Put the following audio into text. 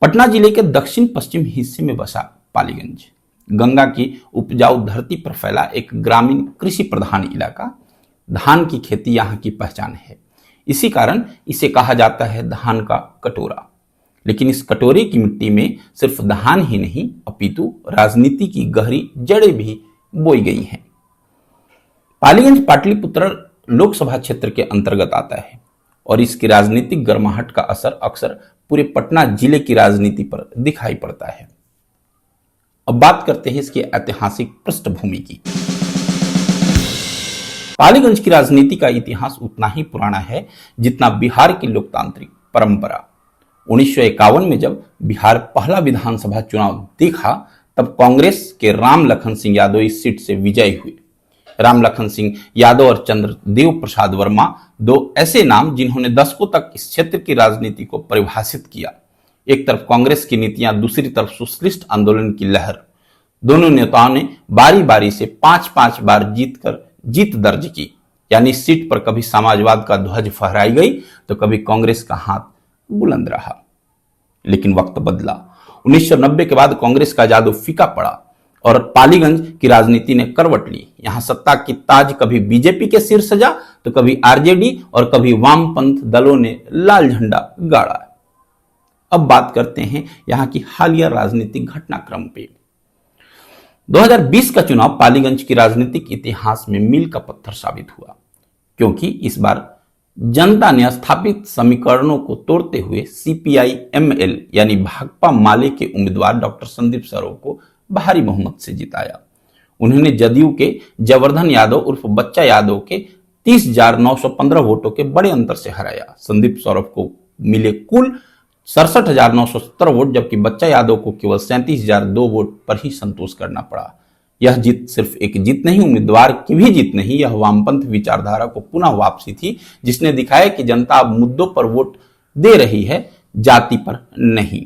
पटना जिले के दक्षिण पश्चिम हिस्से में बसा पालीगंज गंगा की उपजाऊ धरती पर फैला एक ग्रामीण कृषि प्रधान इलाका। धान की खेती यहाँ की पहचान है। इसी कारण इसे कहा जाता है धान का कटोरा। लेकिन इस कटोरे की मिट्टी में सिर्फ धान ही नहीं अपितु राजनीति की गहरी जड़ें भी बोई गई हैं। पालीगंज पाटलिपुत्र लोकसभा क्षेत्र के अंतर्गत आता है और इसकी राजनीतिक गर्माहट का असर अक्सर पूरे पटना जिले की राजनीति पर दिखाई पड़ता है। अब बात करते हैं इसकी ऐतिहासिक पृष्ठभूमि की। पालीगंज की राजनीति का इतिहास उतना ही पुराना है जितना बिहार की लोकतांत्रिक परंपरा। 1951 में जब बिहार पहला विधानसभा चुनाव देखा तब कांग्रेस के राम लखन सिंह यादव इस सीट से विजयी हुए। राम लखन सिंह यादव और चंद्रदेव प्रसाद वर्मा दो ऐसे नाम जिन्होंने दशकों तक इस क्षेत्र की राजनीति को परिभाषित किया। एक तरफ कांग्रेस की नीतियां, दूसरी तरफ सोशलिस्ट आंदोलन की लहर। दोनों नेताओं ने बारी बारी से 5-5 बार जीत दर्ज की। यानी इस सीट पर कभी समाजवाद का ध्वज फहराई गई तो कभी कांग्रेस का हाथ बुलंद रहा। लेकिन वक्त बदला। 1990 के बाद कांग्रेस का जादू फीका पड़ा और पालीगंज की राजनीति ने करवट ली। यहां सत्ता की ताज कभी बीजेपी के सिर सजा तो कभी आरजेडी और कभी वामपंथ दलों ने लाल झंडा गाड़ा। अब बात करते हैं यहां की हालिया राजनीतिक घटनाक्रम पे। 2020 का चुनाव पालीगंज की राजनीतिक इतिहास में मील का पत्थर साबित हुआ, क्योंकि इस बार जनता ने स्थापित समीकरणों को तोड़ते हुए CPI-ML यानी भाकपा माले के उम्मीदवार डॉक्टर संदीप सरोव को भारी बहुमत से जिताया। उन्होंने जदयू के जयवर्धन यादव उर्फ बच्चा यादव के 30,915 वोटों के बड़े अंतर से हराया। संदीप सौरभ को मिले कुल 67,970 वोट, जबकि बच्चा यादव को केवल 37,002 वोट पर ही संतोष करना पड़ा। यह जीत सिर्फ एक जीत नहीं, उम्मीदवार की भी जीत नहीं, यह वामपंथ विचारधारा को पुनः वापसी थी, जिसने दिखाया कि जनता अब मुद्दों पर वोट दे रही है, जाति पर नहीं।